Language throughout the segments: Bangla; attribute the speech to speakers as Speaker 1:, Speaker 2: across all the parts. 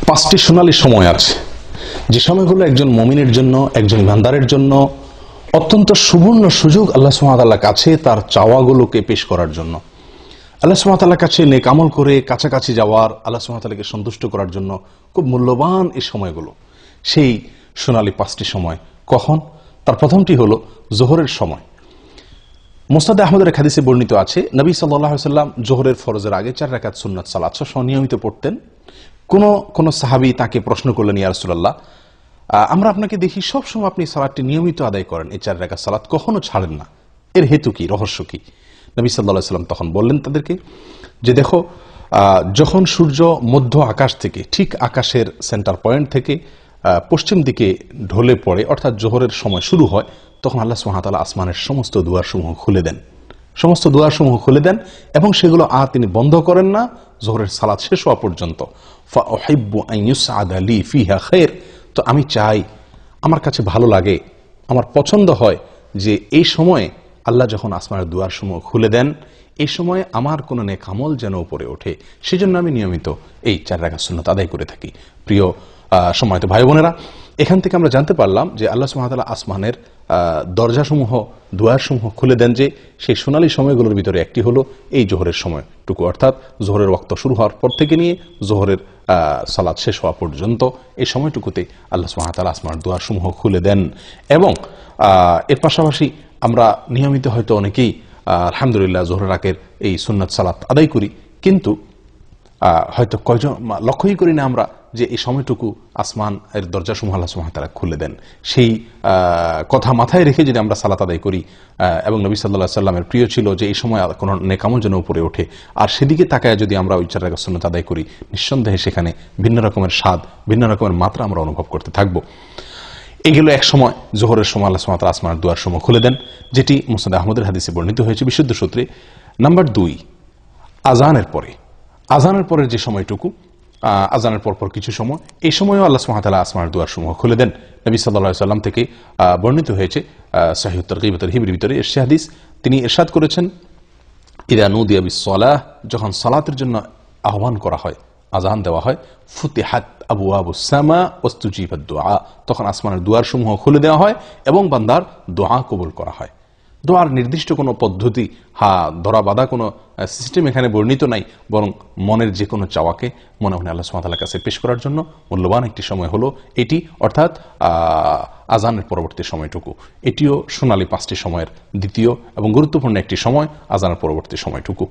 Speaker 1: পাঁচটি সোনালী সময় আছে, যে সময়গুলো একজন মুমিনের জন্য, একজন ইমানদারের জন্য অত্যন্ত সুবর্ণ সুযোগ আল্লাহ সুবহানাহু ওয়া তাআলার কাছে তার চাওয়াগুলোকে পেশ করার জন্য, আল্লাহ সুবহানাহু ওয়া তাআলার কাছে নেক আমল করে কাছাকাছি যাওয়ার, আল্লাহ সুবহানাহু ওয়া তাআলাকে সন্তুষ্ট করার জন্য খুব মূল্যবান এই সময়গুলো। সেই সোনালী পাঁচটি সময় কখন? তার প্রথমটি হলো জোহরের সময়। মুসনাদে আহমদের এক হাদিসে বর্ণিত আছে, নবী সাল্লাল্লাহু আলাইহি ওয়াসাল্লাম জোহরের ফরজের আগে 4 রাকাত সুন্নাত সালাত নিয়মিত পড়তেন। কোন সাহাবী তাকে প্রশ্ন করলেন, ইয়া রাসূলুল্লাহ, আমরা আপনাকে দেখি সবসময় আপনি সালাতটি নিয়মিত আদায় করেন, এই 4 রাকাত সালাত কখনো ছাড়েন না, এর হেতু কি, রহস্য কি? নবী সাল্লাল্লাহু আলাইহি ওয়াসাল্লাম তখন বললেন তাদেরকে যে, দেখো, যখন সূর্য মধ্য আকাশ থেকে, ঠিক আকাশের সেন্টার পয়েন্ট থেকে পশ্চিম দিকে ঢলে পড়ে, অর্থাৎ জোহরের সময় শুরু হয়, তখন আল্লাহ সুবহানাহু ওয়া তাআলা আসমানের সমস্ত দুয়ারসমূহ খুলে দেন, সমস্ত দুয়ারসমূহ খুলে দেন এবং সেগুলো আর তিনি বন্ধ করেন না জোহরের সালাত শেষ হওয়া পর্যন্ত। ফাউহিব্বু আন ইউসআদা লি ফিহা খায়র, তো আমি চাই, আমার কাছে ভালো লাগে, আমার পছন্দ হয় যে এই সময়ে আল্লাহ যখন আসমানের দুয়ারসমূহ খুলে দেন, এই সময়ে আমার কোনো নেক আমল যেন উপরে ওঠে, সেজন্য আমি নিয়মিত এই 4 রাকাত সুন্নাত আদায় করে থাকি। প্রিয় সম্মানিত ভাই বোনেরা, এখান থেকে আমরা জানতে পারলাম যে আল্লাহ সুবহানাহু ওয়া তাআলা আসমানের দরজাসমূহ, দুয়ারসমূহ খুলে দেন, যে সেই সোনালী সময়গুলোর ভিতরে একটি হলো এই জোহরের সময়টুকু, অর্থাৎ জোহরের ওয়াক্ত শুরু হওয়ার পর থেকে নিয়ে জোহরের সালাত শেষ হওয়া পর্যন্ত এই সময়টুকুতে আল্লাহ সুবহানাহু ওয়া তাআলা আসমানের দুয়ারসমূহ খুলে দেন। এবং এর পাশাপাশি আমরা নিয়মিত হয়তো অনেকেই আলহামদুলিল্লাহ জোহরের আগের এই সুন্নাত সালাত আদায় করি, কিন্তু হয়তো কয়জন লক্ষ্যই করি না আমরা যে এই সময়টুকু আসমান এর দরজাসমূহ আল্লাহ সুবহানাহু ওয়া তাআলা খুলে দেন। সেই কথা মাথায় রেখে যদি আমরা সালাত আদায় করি, এবং নবী সাল্লাল্লাহু আলাইহি ওয়াসাল্লামের প্রিয় ছিল যে এই সময় কোনো নেক আমল যেন উপরে ওঠে, আর সেদিকে তাকায় যদি আমরা ওই 4 রাকাত সুন্নাত আদায় করি, নিঃসন্দেহে সেখানে ভিন্ন রকমের স্বাদ, ভিন্ন রকমের মাত্রা আমরা অনুভব করতে থাকবো। এইগুলো এক সময় জোহরের সময় আল্লাহ সুবহানাহু ওয়া তাআলা আসমানের দুয়ারসমূহ খুলে দেন, যেটি মুসনাদ আহমদের হাদিসে বর্ণিত হয়েছে বিশুদ্ধ সূত্রে। নাম্বার 2, আযানের পরে, আযানের পরের যে সময়টুকু, আযানের পরপর কিছু সময়, এই সময়ও আল্লাহ সুবহানাহু ওয়া তাআলা আসমানের দুয়ারসমূহ খুলে দেন। নবী সাল্লাল্লাহু আলাইহি ওয়াসাল্লাম থেকে বর্ণিত হয়েছে সহিহ তারগীব ওয়া তারহিবের ভিতরে এর হাদিস, তিনি ইরশাদ করেছেন, ইযা নুদিয়া বিস-সালাহ, যখন সালাতের জন্য আহ্বান করা হয়, আযান দেওয়া হয়, ফুতিহাত আবওয়াবুস সামা ওয়াস্তুজিবাদ দুআ, তখন আসমানের দুয়ারসমূহ খুলে দেওয়া হয় এবং বান্দার দোয়া কবুল করা হয়। দোয়ার নির্দিষ্ট কোনো পদ্ধতি, ধরা বাঁধা কোনো সিস্টেম এখানে বর্ণিত নাই, বরং মনের যে কোনো চাওয়াকে মনে মনে আল্লাহ সুবহানাহু ওয়া তাআলার কাছে পেশ করার জন্য মূল্যবান একটি সময় হলো এটি, অর্থাৎ আযানের পরবর্তী সময়টুকু। এটিও সোনালী 5টি সময়ের দ্বিতীয় এবং গুরুত্বপূর্ণ একটি সময়, আযানের পরবর্তী সময়টুকু।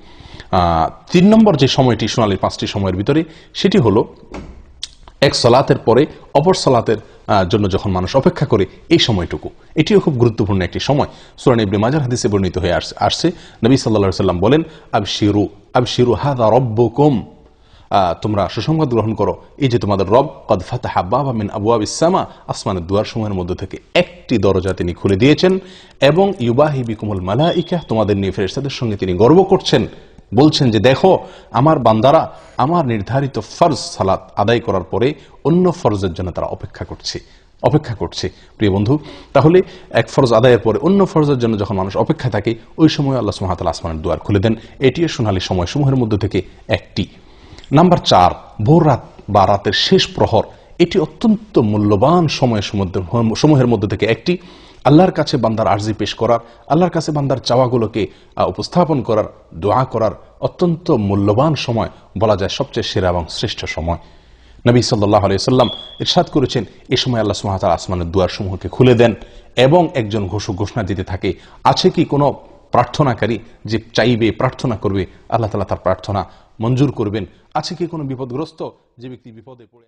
Speaker 1: 3 নম্বর যে সময়টি সোনালী 5টি সময়ের ভিতরে, সেটি হলো এক সালাতের পরে অপর সালাতের জন্য যখন মানুষ অপেক্ষা করে, এই সময়টুকু, এটিও খুব গুরুত্বপূর্ণ একটি সময়। সূরা ইবনে মাজাহ হাদিসে বর্ণিত হয়ে আসছে, নবী সাল্লাল্লাহু আলাইহি ওয়াসাল্লাম বলেন, আবশিরু আবশিরু হাযা রাব্বুকুম, তোমরা সুসংবাদ গ্রহণ করো, এই যে তোমাদের রব, কদ ফাতাহা বাবা মিন আবওয়াবিস সামা, আসমানের দুয়ারসমূহের মধ্যে থেকে একটি দরজা তিনি খুলে দিয়েছেন, এবং ইউবাহি বিকুমুল মালাইকা, তোমাদের নিয়ে ফেরেশতাদের সঙ্গে তিনি গর্ব করছেন, বলছেন যে দেখো, আমার বান্দারা আমার নির্ধারিত ফরজ সালাত আদায় করার পরে অন্য ফরজের জন্য তারা অপেক্ষা করছে। প্রিয় বন্ধু, তাহলে এক ফরজ আদায়ের পরে অন্য ফরজের জন্য যখন মানুষ অপেক্ষা থাকে, ওই সময় আল্লাহ সুবহানাহু ওয়া তাআলা আসমানের দুয়ার খুলে দেন। এটিও সোনালী সময়সমূহের মধ্যে থেকে একটি। নাম্বার 4, ভোর রাত বা রাতের শেষ প্রহর, এটি অত্যন্ত মূল্যবান সময়ের মধ্যে থেকে একটি। আল্লাহর কাছে বান্দার আরজি পেশ করার, আল্লাহর কাছে বান্দার চাওয়াগুলোকে উপস্থাপন করার, দোয়া করার অত্যন্ত মূল্যবান সময়, বলা যায় সবচেয়ে সেরা এবং শ্রেষ্ঠ সময়। নবী সাল্লাল্লাহু আলাইহি ওয়াসাল্লাম ইরশাদ করেছেন, এই সময় আল্লাহ সুবহানাহু ওয়া তাআলা আসমানের দুয়ারসমূহকে খুলে দেন এবং একজন ঘোষণা দিতে থাকে, আছে কি কোনো প্রার্থনাকারী যে চাইবে, প্রার্থনা করবে, আল্লাহ তাআলা তার প্রার্থনা মঞ্জুর করবেন? আছে কি কোনো বিপদগ্রস্ত যে ব্যক্তি বিপদে পড়ে